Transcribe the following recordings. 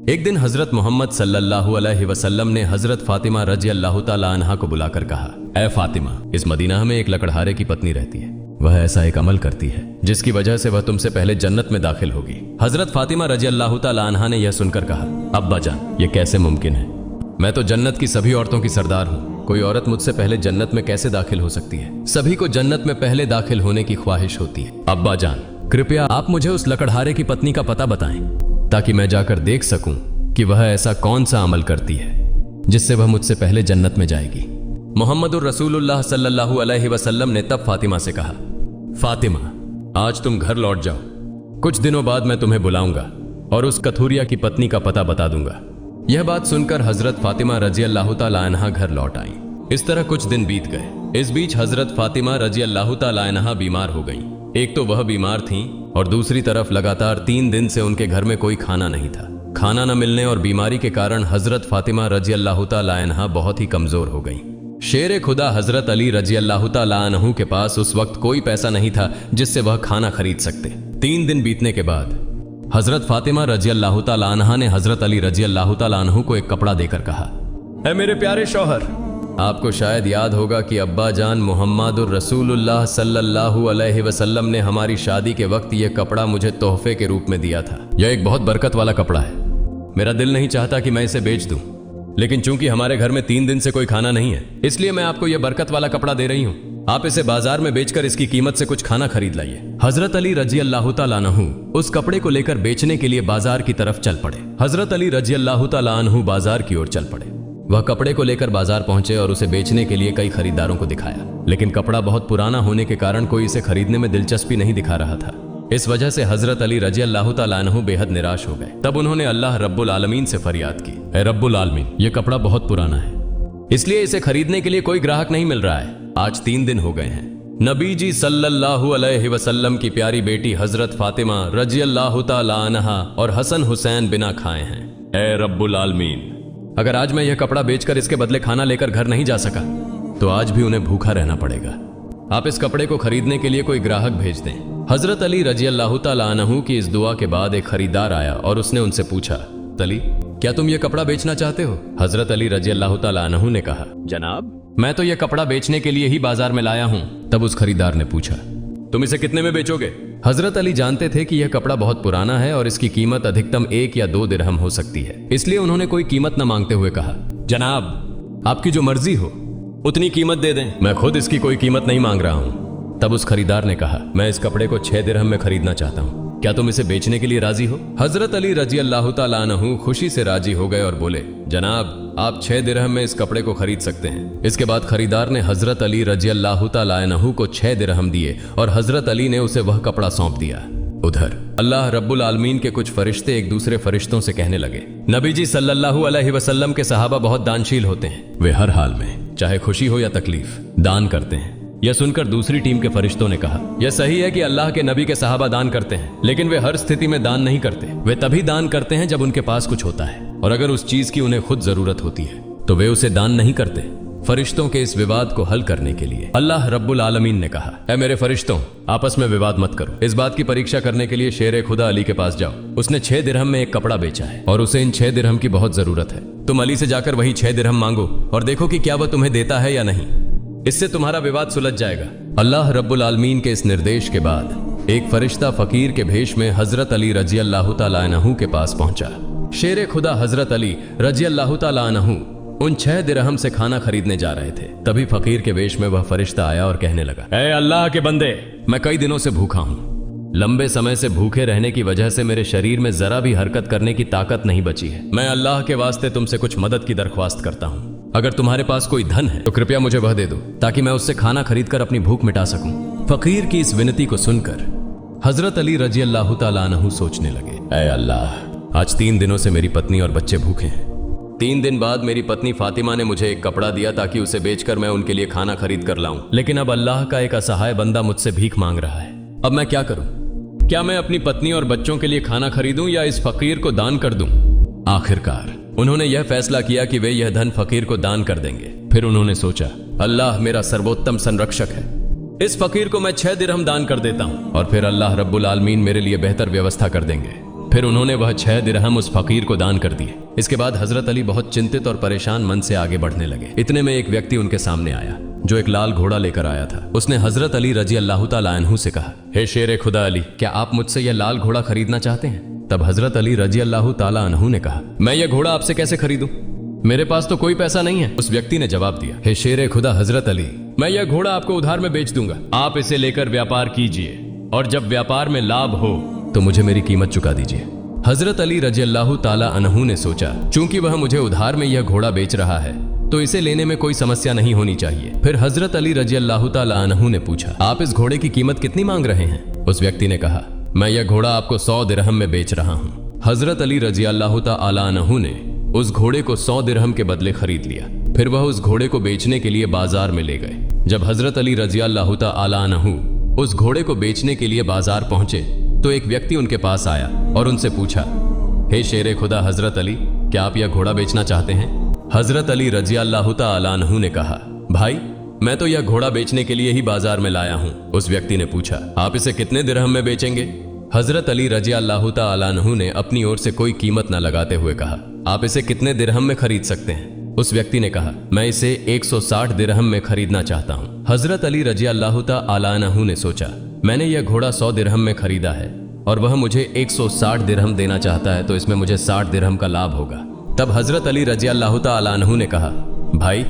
एक दिन हजरत मोहम्मद सल्लल्लाहु अलैहि वसल्लम ने हजरत फातिमा रजी अल्लाह ताला अन्हा को बुलाकर कहा, ऐ फातिमा, इस मदीना में एक लकड़हारे की पत्नी रहती है। वह ऐसा एक अमल करती है जिसकी वजह से वह तुमसे पहले जन्नत में दाखिल होगी। हजरत फातिमा रजी अल्लाह ताला अन्हा ने यह सुनकर कहा, अब्बा जान, ये कैसे मुमकिन है? मैं तो जन्नत की सभी औरतों की सरदार हूँ। कोई औरत मुझसे पहले जन्नत में कैसे दाखिल हो सकती है? सभी को जन्नत में पहले दाखिल होने की ख्वाहिश होती है। अब्बा जान, कृपया आप मुझे उस लकड़हारे की पत्नी का पता बताएं ताकि मैं जाकर देख सकूं कि वह ऐसा कौन सा अमल करती है जिससे वह मुझसे पहले जन्नत में जाएगी। मोहम्मदुर रसूलुल्लाह सल्लल्लाहु अलैहि वसल्लम ने तब फातिमा से कहा, फातिमा, आज तुम घर लौट जाओ। कुछ दिनों बाद मैं तुम्हें बुलाऊंगा और उस कथूरिया की पत्नी का पता बता दूंगा। यह बात सुनकर हजरत फातिमा रजी अल्लाह ताला अन्हा घर लौट आई। इस तरह कुछ दिन बीत गए। इस बीच हजरत फातिमा रजी अल्लाह ताला अन्हा बीमार हो गई। एक तो वह बीमार थीं और दूसरी तरफ लगातार 3 दिन से उनके घर में कोई खाना नहीं था। खाना न मिलने और बीमारी के कारण हजरत फातिमा रजी अल्लाह ताला अन्हा बहुत ही कमजोर हो गई। शेर खुदा हजरत अली रजी अल्लाह ताला अन्हु के पास उस वक्त कोई पैसा नहीं था जिससे वह खाना खरीद सकते। 3 दिन बीतने के बाद हजरत फातिमा रजी अल्लाह ताला अन्हा ने हजरत अली रजी अल्लाह ताला अन्हु को एक कपड़ा देकर कहा, ऐ मेरे प्यारे शौहर, आपको शायद याद होगा कि अब्बा जान मोहम्मदुर रसूलुल्लाह सल्लल्लाहु अलैहि वसल्लम ने हमारी शादी के वक्त यह कपड़ा मुझे तोहफे के रूप में दिया था। यह एक बहुत बरकत वाला कपड़ा है। मेरा दिल नहीं चाहता कि मैं इसे बेच दूं, लेकिन चूंकि हमारे घर में 3 दिन से कोई खाना नहीं है, इसलिए मैं आपको यह बरकत वाला कपड़ा दे रही हूं। आप इसे बाजार में बेचकर इसकी कीमत से कुछ खाना खरीद लाइए। हजरत अली रजी अल्लाह ताला अन्हु उस कपड़े को लेकर बेचने के लिए बाजार की तरफ चल पड़े। हजरत अली रजी अल्लाह ताला अन्हु बाजार की ओर चल पड़े। वह कपड़े को लेकर बाजार पहुंचे और उसे बेचने के लिए कई खरीदारों को दिखाया, लेकिन कपड़ा बहुत पुराना होने के कारण कोई इसे खरीदने में दिलचस्पी नहीं दिखा रहा था। इस वजह से हजरत अली रजी अल्लाह ताला अन्हु बेहद निराश हो गए। तब उन्होंने अल्लाह रब्बुल आलमीन से फरियाद की, ऐ रब्बुल आलमीन, यह कपड़ा बहुत पुराना है, इसलिए इसे खरीदने के लिए कोई ग्राहक नहीं मिल रहा है। आज 3 दिन हो गए हैं। नबी जी सल्लल्लाहु अलैहि वसल्लम की प्यारी बेटी हजरत फातिमा रजी अल्लाह ताला अन्हा और हसन हुसैन बिना खाए हैं। ऐ रब्बुल आलमीन, अगर आज मैं यह कपड़ा बेचकर इसके बदले खाना लेकर घर नहीं जा सका तो आज भी उन्हें भूखा रहना पड़ेगा। आप इस कपड़े को खरीदने के लिए कोई ग्राहक भेज दें। हजरत अली रजी अल्लाह ताला अन्हु की इस दुआ के बाद एक खरीदार आया और उसने उनसे पूछा, तली, क्या तुम यह कपड़ा बेचना चाहते हो? हजरत अली रजी अल्लाह ताला अन्हु ने कहा, जनाब, मैं तो यह कपड़ा बेचने के लिए ही बाजार में लाया हूं। तब उस खरीदार ने पूछा, तुम इसे कितने में बेचोगे? हजरत अली जानते थे कि यह कपड़ा बहुत पुराना है और इसकी कीमत अधिकतम 1 या 2 दिरहम हो सकती है, इसलिए उन्होंने कोई कीमत न मांगते हुए कहा, जनाब, आपकी जो मर्जी हो उतनी कीमत दे दें, मैं खुद इसकी कोई कीमत नहीं मांग रहा हूं। तब उस खरीदार ने कहा, मैं इस कपड़े को 6 दिरहम में खरीदना चाहता हूं, क्या तुम इसे बेचने के लिए राजी हो? हजरत अली रजी अल्लाह ताला अन्हु खुशी से राजी हो गए और बोले, जनाब, आप 6 दिरहम में इस कपड़े को खरीद सकते हैं। इसके बाद खरीदार ने हजरत अली रजी अल्लाह ताला अन्हु को 6 दिरहम दिए और हजरत अली ने उसे वह कपड़ा सौंप दिया। उधर अल्लाह रब्बुल आलमीन के कुछ फरिश्ते एक दूसरे फरिश्तों से कहने लगे, नबी जी सल्लल्लाहु अलैहि वसल्लम के सहाबा बहुत दानशील होते हैं। वे हर हाल में, चाहे खुशी हो या तकलीफ, दान करते हैं। यह सुनकर दूसरी टीम के फरिश्तों ने कहा, यह सही है कि अल्लाह के नबी के सहाबा दान करते हैं, लेकिन वे हर स्थिति में दान नहीं करते। वे तभी दान करते हैं जब उनके पास कुछ होता है, और अगर उस चीज की उन्हें खुद जरूरत होती है तो वे उसे दान नहीं करते। फरिश्तों के इस विवाद को हल करने के लिए अल्लाह रब्बुल आलमीन ने कहा, ऐ मेरे फरिश्तों, आपस में विवाद मत करो। इस बात की परीक्षा करने के लिए शेर खुदा अली के पास जाओ। उसने 6 दिरहम में एक कपड़ा बेचा है और उसे इन 6 दिरहम की बहुत जरूरत है। तुम अली से जाकर वही 6 दिरहम मांगो और देखो कि क्या वह तुम्हें देता है या नहीं। इससे तुम्हारा विवाद सुलझ जाएगा। अल्लाह रब्बुल आलमीन के इस निर्देश के बाद एक फरिश्ता फकीर के भेष में हजरत अली रजी अल्लाह ताला अन्हु के पास पहुंचा। शेर खुदा हजरत अली रजी अल्लाह ताला अन्हु उन 6 दिरहम से खाना खरीदने जा रहे थे। तभी फकीर के वेश में वह फरिश्ता आया और कहने लगा, ऐ अल्लाह के बंदे, मैं कई दिनों से भूखा हूँ। लंबे समय से भूखे रहने की वजह से मेरे शरीर में जरा भी हरकत करने की ताकत नहीं बची है। मैं अल्लाह के वास्ते तुमसे कुछ मदद की दरख्वास्त करता हूँ। अगर तुम्हारे पास कोई धन है तो कृपया मुझे वह दे दो ताकि मैं उससे खाना खरीदकर अपनी भूख मिटा सकूं। फकीर की इस विनती को सुनकर हजरत अली रजी अल्लाह ताला अन्हु सोचने लगे, ऐ अल्लाह, आज 3 दिनों से मेरी पत्नी और बच्चे भूखे हैं। 3 दिन बाद मेरी पत्नी फातिमा ने मुझे एक कपड़ा दिया ताकि उसे बेचकर मैं उनके लिए खाना खरीद कर लाऊं, लेकिन अब अल्लाह का एक असहाय बंदा मुझसे भीख मांग रहा है। अब मैं क्या करूं? क्या मैं अपनी पत्नी और बच्चों के लिए खाना खरीदूं या इस फकीर को दान कर दूं? आखिरकार उन्होंने यह फैसला किया कि वे यह धन फकीर को दान कर देंगे। फिर उन्होंने सोचा, अल्लाह मेरा सर्वोत्तम संरक्षक है, इस फकीर को मैं 6 दिरहम दान कर देता हूं और फिर अल्लाह रब्बुल आलमीन मेरे लिए बेहतर व्यवस्था कर देंगे। फिर उन्होंने वह 6 दिरहम उस फकीर को दान कर दिए। इसके बाद हजरत अली बहुत चिंतित और परेशान मन से आगे बढ़ने लगे। इतने में एक व्यक्ति उनके सामने आया जो एक लाल घोड़ा लेकर आया था। उसने हजरत अली रजी अल्लाह ताला अन्हु से कहा, हे शेर खुदा अली, क्या आप मुझसे यह लाल घोड़ा खरीदना चाहते हैं? तब हजरत अली रजी अल्लाह ताला अन्हु ने कहा, मैं यह घोड़ा आपसे कैसे खरीदूं? मेरे पास तो कोई पैसा नहीं है। उस व्यक्ति ने जवाब दिया, हे शेर खुदा हजरत अली, मैं यह घोड़ा आपको उधार में बेच दूंगा। आप इसे लेकर व्यापार कीजिए और जब व्यापार में लाभ हो तो मुझे मेरी कीमत चुका दीजिए। हजरत अली रजी अल्लाह ताला अन्हु ने सोचा, चूंकि वह मुझे उधार में यह घोड़ा बेच रहा है तो इसे लेने में कोई समस्या नहीं होनी चाहिए। फिर हजरत अली रजी अल्लाह ताला अन्हु ने पूछा, आप इस घोड़े की कीमत कितनी मांग रहे हैं? उस व्यक्ति ने कहा, मैं यह घोड़ा आपको 100 दिरहम में बेच रहा हूँ। हजरत अली रजी अल्लाह ताला अन्हु ने उस घोड़े को 100 दिरहम के बदले खरीद लिया। फिर वह उस घोड़े को बेचने के लिए बाजार में ले गए। जब हजरत अली रजी अल्लाह ताला अन्हु उस घोड़े को बेचने के लिए बाजार पहुंचे तो एक व्यक्ति उनके पास आया और उनसे पूछा, हे शेर खुदा हजरत अली, क्या आप यह घोड़ा बेचना चाहते हैं? हजरत अली रजी अल्लाह ताला अन्हु ने कहा, भाई मैं तो यह घोड़ा बेचने के लिए ही बाजार में लाया हूं। उस व्यक्ति ने पूछा, आप इसे कितने दिरहम में बेचेंगे? हजरत अली रजी अल्लाह ताला अन्हु ने अपनी ओर से कोई कीमत न लगाते हुए कहा, आप इसे कितने दिरहम में खरीद सकते हैं? उस व्यक्ति ने कहा, मैं इसे 160 दिरहम में खरीदना चाहता हूँ। हजरत अली रजी अल्लाह ताला अन्हु ने सोचा, मैंने यह घोड़ा 100 दिरहम में खरीदा है और वह मुझे 160 दिरहम देना चाहता है, तो इसमें मुझे 60 दिरहम का लाभ होगा। तब हजरत अली रजी अल्लाह ताला अन्हु ने कहा, भाई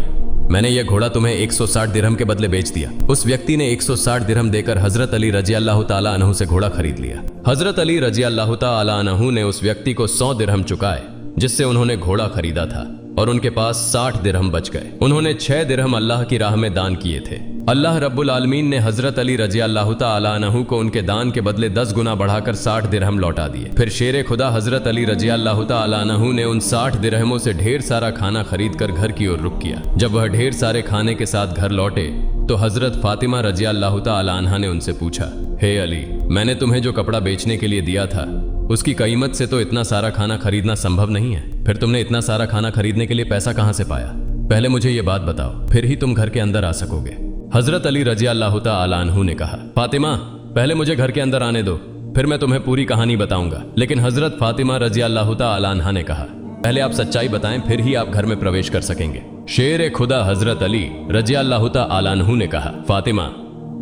मैंने यह घोड़ा तुम्हें 160 दिरहम के बदले बेच दिया। उस व्यक्ति ने 160 दिरहम देकर हजरत अली रजी अल्लाह ताला अन्हु से घोड़ा खरीद लिया। हजरत अली रजी अल्लाह ताला अन्हु ने उस व्यक्ति को 100 दिरहम चुकाए जिससे उन्होंने घोड़ा खरीदा था और उनके पास 60 दिरहम बच गए। उन्होंने 6 दिरहम अल्लाह की राह में दान किए थे। अल्लाह रब्बुल आलमीन ने हजरत अली रजी अल्लाह ताला अन्हु को उनके दान के बदले 10 गुना बढ़ाकर 60 दिरहम लौटा दिए। फिर शेर खुदा हजरत अली रजी अल्लाह ताला अन्हु ने उन 60 दिरहमों से ढेर सारा खाना खरीद कर घर की ओर रुख किया। जब वह ढेर सारे खाने के साथ घर लौटे तो हजरत फातिमा रजी अल्लाह ताला अन्हा ने उनसे पूछा, हे अली, मैंने तुम्हें जो कपड़ा बेचने के लिए दिया था उसकी कीमत से तो इतना सारा खाना खरीदना संभव नहीं है। फिर तुमने इतना सारा खाना खरीदने के लिए पैसा कहां से पाया? पहले मुझे ये बात बताओ, फिर ही तुम घर के अंदर आ सकोगे। हजरत अली रजी अल्लाह ताला अन्हु ने कहा, फातिमा पहले मुझे घर के अंदर आने दो, फिर मैं तुम्हें पूरी कहानी बताऊंगा। लेकिन हजरत फातिमा रजी अल्लाह ताला अन्हा ने कहा, पहले आप सच्चाई बताएं, फिर ही आप घर में प्रवेश कर सकेंगे। शेर खुदा हजरत अली रजी अल्लाह ताला अन्हु ने कहा, फातिमा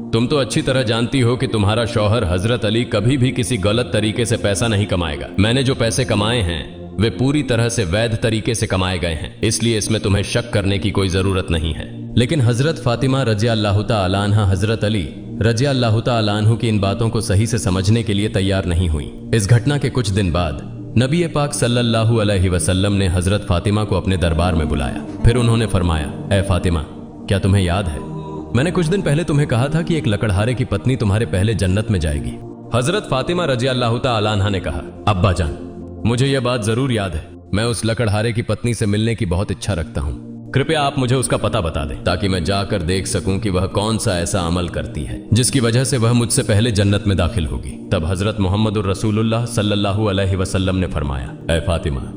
तुम तो अच्छी तरह जानती हो कि तुम्हारा शौहर हजरत अली कभी भी किसी गलत तरीके से पैसा नहीं कमाएगा। मैंने जो पैसे कमाए हैं वे पूरी तरह से वैध तरीके से कमाए गए हैं, इसलिए इसमें तुम्हें शक करने की कोई जरूरत नहीं है। लेकिन हजरत फातिमा रजी अल्लाह ताला अन्हा हजरत अली रजी अल्लाह ताला अन्हु की इन बातों को सही से समझने के लिए तैयार नहीं हुई। इस घटना के कुछ दिन बाद नबी पाक सल्लल्लाहु अलैहि वसल्लम ने हजरत फातिमा को अपने दरबार में बुलाया। फिर उन्होंने फरमाया, ए फातिमा, क्या तुम्हें याद है मैंने कुछ दिन पहले तुम्हें कहा था कि एक लकड़हारे की पत्नी तुम्हारे पहले जन्नत में जाएगी? हजरत फातिमा रजी अल्लाह ताला अन्हा ने कहा, अब्बा जान, मुझे यह बात जरूर याद है। मैं उस लकड़हारे की पत्नी से मिलने की बहुत इच्छा रखता हूँ। कृपया आप मुझे उसका पता बता दें ताकि मैं जाकर देख सकूं कि वह कौन सा ऐसा अमल करती है जिसकी वजह से वह मुझसे पहले जन्नत में दाखिल होगी। तब हजरत मोहम्मदुर रसूलुल्लाह सल्लल्लाहु अलैहि वसल्लम ने फरमाया, ए फातिमा,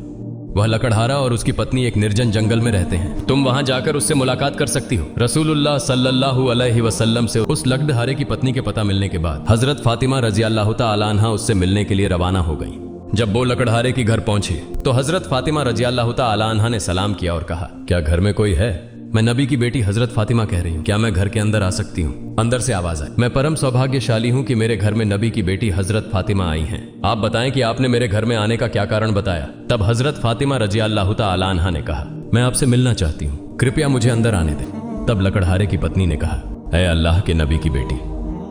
वह लकड़हारा और उसकी पत्नी एक निर्जन जंगल में रहते हैं, तुम वहां जाकर उससे मुलाकात कर सकती हो। रसूलुल्लाह सल्लल्लाहु अलैहि वसल्लम से उस लकड़हारे की पत्नी के पता मिलने के बाद हजरत फातिमा रजी अल्लाह ताला अन्हा उससे मिलने के लिए रवाना हो गई। जब वो लकड़हारे की घर पहुंचे तो हजरत फातिमा रजी अल्लाह ताला अन्हा ने सलाम किया और कहा, क्या घर में कोई है? मैं नबी की बेटी हजरत फातिमा कह रही हूँ, क्या मैं घर के अंदर आ सकती हूँ? अंदर से आवाज आई, मैं परम सौभाग्यशाली हूँ कि मेरे घर में नबी की बेटी हजरत फातिमा आई हैं। आप बताएं कि आपने मेरे घर में आने का क्या कारण बताया? तब हजरत फातिमा रजी अल्लाह ताला अन्हा ने कहा, मैं आपसे मिलना चाहती हूँ, कृपया मुझे अंदर आने दें। तब लकड़हारे की पत्नी ने कहा, ऐ अल्लाह के नबी की बेटी,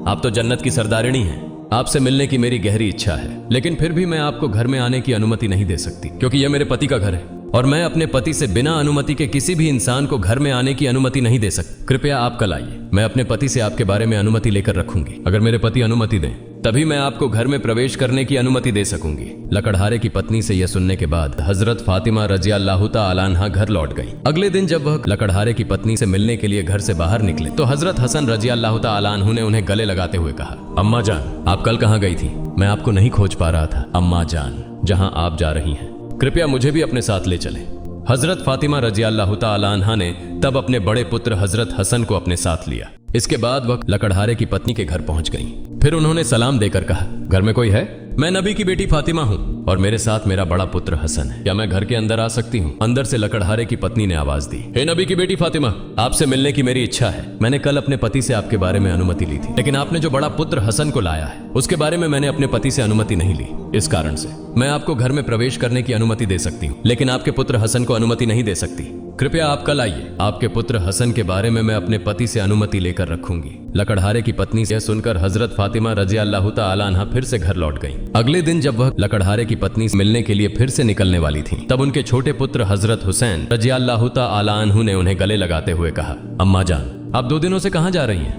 आप तो जन्नत की सरदारिणी हैं, आपसे मिलने की मेरी गहरी इच्छा है, लेकिन फिर भी मैं आपको घर में आने की अनुमति नहीं दे सकती क्योंकि यह मेरे पति का घर है और मैं अपने पति से बिना अनुमति के किसी भी इंसान को घर में आने की अनुमति नहीं दे सकती। कृपया आप कल आइए, मैं अपने पति से आपके बारे में अनुमति लेकर रखूंगी। अगर मेरे पति अनुमति दें तभी मैं आपको घर में प्रवेश करने की अनुमति दे सकूंगी। लकड़हारे की पत्नी से यह सुनने के बाद हजरत फातिमा रजी अल्लाह ताला अन्हा घर लौट गई। अगले दिन जब वह लकड़हारे की पत्नी से मिलने के लिए घर से बाहर निकले तो हजरत हसन रजी अल्लाह ताला अन्हु ने उन्हें गले लगाते हुए कहा, अम्मा जान, आप कल कहाँ गई थी? मैं आपको नहीं खोज पा रहा था। अम्मा जान, जहाँ आप जा रही हैं कृपया मुझे भी अपने साथ ले चलें। हजरत फातिमा रजी अल्लाह ताला अन्हा ने तब अपने बड़े पुत्र हजरत हसन को अपने साथ लिया। इसके बाद वह लकड़हारे की पत्नी के घर पहुंच गईं। फिर उन्होंने सलाम देकर कहा, घर में कोई है? मैं नबी की बेटी फातिमा हूँ और मेरे साथ मेरा बड़ा पुत्र हसन है। क्या मैं घर के अंदर आ सकती हूँ? अंदर से लकड़हारे की पत्नी ने आवाज दी, हे नबी की बेटी फातिमा, आपसे मिलने की मेरी इच्छा है। मैंने कल अपने पति से आपके बारे में अनुमति ली थी, लेकिन आपने जो बड़ा पुत्र हसन को लाया है उसके बारे में मैंने अपने पति से अनुमति नहीं ली। इस कारण से मैं आपको घर में प्रवेश करने की अनुमति दे सकती हूँ, लेकिन आपके पुत्र हसन को अनुमति नहीं दे सकती। कृपया आप कल आइए। आपके पुत्र हसन के बारे में मैं अपने पति से अनुमति लेकर रखूंगी। लकड़हारे की पत्नी से सुनकर हजरत फातिमा रजी अल्लाह तआला अन्हा फिर से घर लौट गईं। अगले दिन जब वह लकड़हारे की पत्नी से मिलने के लिए फिर से निकलने वाली थी, तब उनके छोटे पुत्र हजरत हुसैन रजी अल्लाह तआला अन्हु ने उन्हें गले लगाते हुए कहा, अम्मा जान, आप 2 दिनों से कहां जा रही हैं?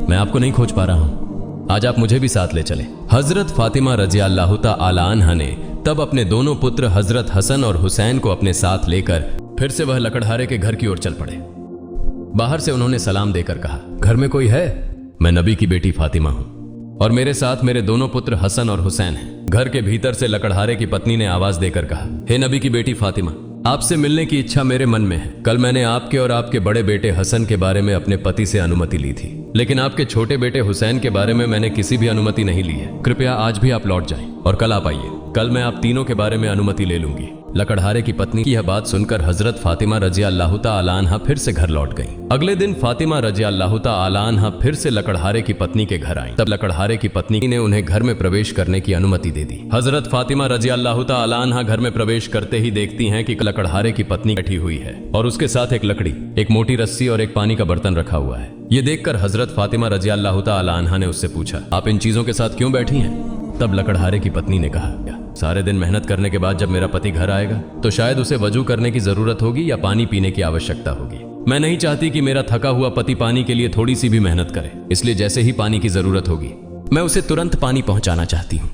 मैं आपको नहीं खोज पा रहा हूं, आज आप मुझे भी साथ ले चले। हजरत फातिमा रजी अल्लाह तआला अन्हा ने तब अपने दोनों पुत्र हजरत हसन और हुसैन को अपने साथ लेकर फिर से वह लकड़हारे के घर की ओर चल पड़े। बाहर से उन्होंने सलाम देकर कहा, घर में कोई है? मैं नबी की बेटी फातिमा हूं और मेरे साथ मेरे दोनों पुत्र हसन और हुसैन हैं। घर के भीतर से लकड़हारे की पत्नी ने आवाज देकर कहा, हे नबी की बेटी फातिमा, आपसे मिलने की इच्छा मेरे मन में है। कल मैंने आपके और आपके बड़े बेटे हसन के बारे में अपने पति से अनुमति ली थी, लेकिन आपके छोटे बेटे हुसैन के बारे में मैंने किसी भी अनुमति नहीं ली है। कृपया आज भी आप लौट जाएं और कल आप आइए। कल मैं आप तीनों के बारे में अनुमति ले लूंगी। लकड़हारे की पत्नी की यह बात सुनकर हजरत फातिमा रजी अल्लाह तआला अन्हा फिर से घर लौट गईं। अगले दिन फातिमा रजी अल्लाह तआला अन्हा फिर से लकड़हारे की पत्नी के घर आईं। तब लकड़हारे की पत्नी ने उन्हें घर में प्रवेश करने की अनुमति दे दी। हजरत फातिमा रजी अल्लाह तआला अन्हा घर में प्रवेश करते ही देखती हैं कि लकड़हारे की पत्नी बैठी हुई है और उसके साथ एक लकड़ी, एक मोटी रस्सी और एक पानी का बर्तन रखा हुआ है। ये देखकर हजरत फातिमा रजी अल्लाह तआला अन्हा ने उससे पूछा, आप इन चीजों के साथ क्यों बैठी हैं? तब लकड़हारे की पत्नी ने कहा, सारे दिन मेहनत करने के बाद जब मेरा पति घर आएगा तो शायद उसे वजू करने की जरूरत होगी या पानी पीने की आवश्यकता होगी। मैं नहीं चाहती कि मेरा थका हुआ पति पानी के लिए थोड़ी सी भी मेहनत करे, इसलिए जैसे ही पानी की जरूरत होगी मैं उसे तुरंत पानी पहुंचाना चाहती हूँ।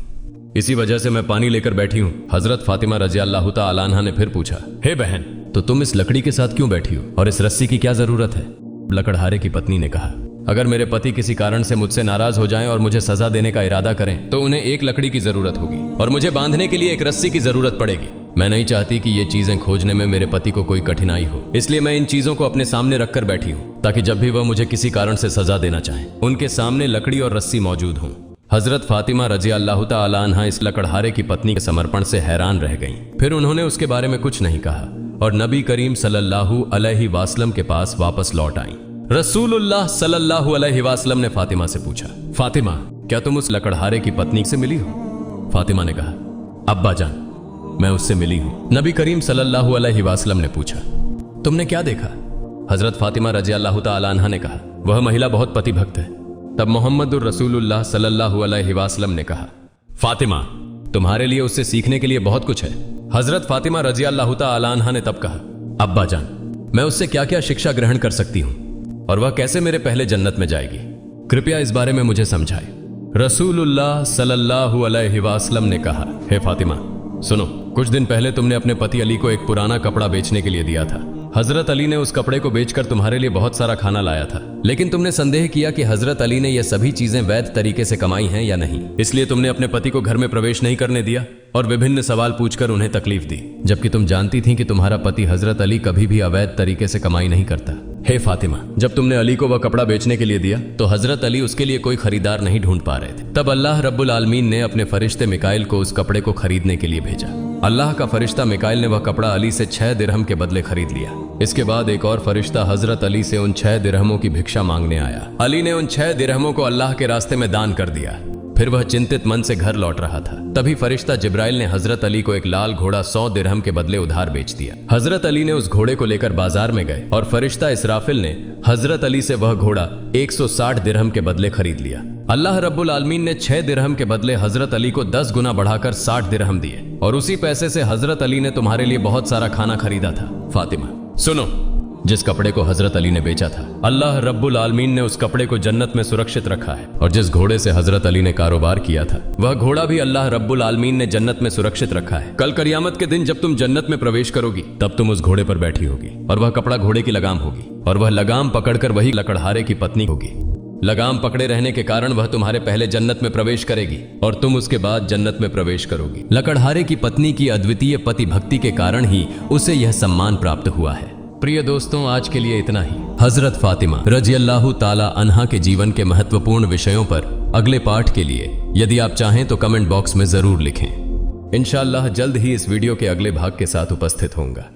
इसी वजह से मैं पानी लेकर बैठी हूँ। हजरत फातिमा रजी अल्लाह तआला अन्हा ने फिर पूछा, हे बहन, तो तुम इस लकड़ी के साथ क्यों बैठी हो और इस रस्सी की क्या जरूरत है? लकड़हारे की पत्नी ने कहा, अगर मेरे पति किसी कारण से मुझसे नाराज हो जाएं और मुझे सजा देने का इरादा करें तो उन्हें एक लकड़ी की जरूरत होगी और मुझे बांधने के लिए एक रस्सी की जरूरत पड़ेगी। मैं नहीं चाहती कि ये चीजें खोजने में मेरे पति को कोई कठिनाई हो, इसलिए मैं इन चीजों को अपने सामने रखकर बैठी हूँ ताकि जब भी वह मुझे किसी कारण से सजा देना चाहे उनके सामने लकड़ी और रस्सी मौजूद हों। हजरत फातिमा रजी अल्लाह तआला अन्हा इस लकड़हारे की पत्नी के समर्पण से हैरान रह गईं। फिर उन्होंने उसके बारे में कुछ नहीं कहा और नबी करीम सल्लल्लाहु अलैहि वसल्लम के पास वापस लौट आईं। रसूलुल्लाह सल्लल्लाहु अलैहि वसल्लम ने फातिमा से पूछा, फातिमा, क्या तुम उस लकड़हारे की पत्नी से मिली हो? फातिमा ने कहा, अब्बा जान, मैं उससे मिली हूं। नबी करीम सल्लल्लाहु अलैहि वसल्लम ने पूछा, तुमने क्या देखा? हजरत फातिमा रजी अल्लाह तआला अन्हा ने कहा, वह महिला बहुत पतिभक्त है। तब मोहम्मदुर रसूलुल्लाह सल्लल्लाहु अलैहि वसल्लम ने कहा, फातिमा, तुम्हारे लिए उससे सीखने के लिए बहुत कुछ है। हजरत फातिमा रजी अल्लाह तआला अन्हा ने तब कहा, अब्बा जान, मैं उससे क्या क्या शिक्षा ग्रहण कर सकती हूँ और वह कैसे मेरे पहले जन्नत में जाएगी? कृपया इस बारे में मुझे समझाए। रसूलुल्लाह सल्लल्लाहु अलैहि वसल्लम ने कहा, हे फातिमा, सुनो, कुछ दिन पहले तुमने अपने पति अली को एक पुराना कपड़ा बेचने के लिए दिया था। हजरत अली ने उस कपड़े को बेचकर तुम्हारे लिए बहुत सारा खाना लाया था, लेकिन तुमने संदेह किया कि हजरत अली ने यह सभी चीजें वैध तरीके से कमाई हैं या नहीं, इसलिए तुमने अपने पति को घर में प्रवेश नहीं करने दिया और विभिन्न सवाल पूछकर उन्हें तकलीफ दी, जबकि तुम जानती थी कि तुम्हारा पति हजरत अली कभी भी अवैध तरीके से कमाई नहीं करता। हे फातिमा, जब तुमने अली को वह कपड़ा बेचने के लिए दिया तो हजरत अली उसके लिए कोई खरीदार नहीं ढूंढ पा रहे थे। तब अल्लाह रब्बुल आलमीन ने अपने फरिश्ते मिकाइल को उस कपड़े को खरीदने के लिए भेजा। अल्लाह का फरिश्ता मिकाइल ने वह कपड़ा अली से 6 दिरहम के बदले खरीद लिया। इसके बाद एक और फरिश्ता हजरत अली से उन 6 दिरहमों की भिक्षा मांगने आया। अली ने उन 6 दिरहमों को अल्लाह के रास्ते में दान कर दिया। फिर वह चिंतित मन से घर लौट रहा था। तभी फरिश्ता जिब्राइल ने हजरत अली को एक लाल घोड़ा 100 दिरहम के बदले उधार बेच दिया। हजरत अली ने उस घोड़े को लेकर बाजार में गए और फरिश्ता इसराफिल ने हजरत अली से वह घोड़ा 160 दिरहम के बदले खरीद लिया। अल्लाह रब्बुल आलमीन ने 6 दिरहम के बदले हजरत अली को 10 गुना बढ़ाकर 60 दिरहम दिए और उसी पैसे से हजरत अली ने तुम्हारे लिए बहुत सारा खाना खरीदा था। फातिमा, सुनो, जिस कपड़े को हजरत अली ने बेचा था, अल्लाह रब्बुल आलमीन ने उस कपड़े को जन्नत में सुरक्षित रखा है, और जिस घोड़े से हजरत अली ने कारोबार किया था वह घोड़ा भी अल्लाह रब्बुल आलमीन ने जन्नत में सुरक्षित रखा है। कल कयामत के दिन जब तुम जन्नत में प्रवेश करोगी तब तुम उस घोड़े पर बैठी होगी और वह कपड़ा घोड़े की लगाम होगी और वह लगाम पकड़कर वही लकड़हारे की पत्नी होगी। लगाम पकड़े रहने के कारण वह तुम्हारे पहले जन्नत में प्रवेश करेगी और तुम उसके बाद जन्नत में प्रवेश करोगी। लकड़हारे की पत्नी की अद्वितीय पति भक्ति के कारण ही उसे यह सम्मान प्राप्त हुआ है। प्रिय दोस्तों, आज के लिए इतना ही। हजरत फातिमा रजी अल्लाह ताला अन्हा के जीवन के महत्वपूर्ण विषयों पर अगले पाठ के लिए यदि आप चाहें तो कमेंट बॉक्स में जरूर लिखें। इंशाअल्लाह जल्द ही इस वीडियो के अगले भाग के साथ उपस्थित होऊंगा।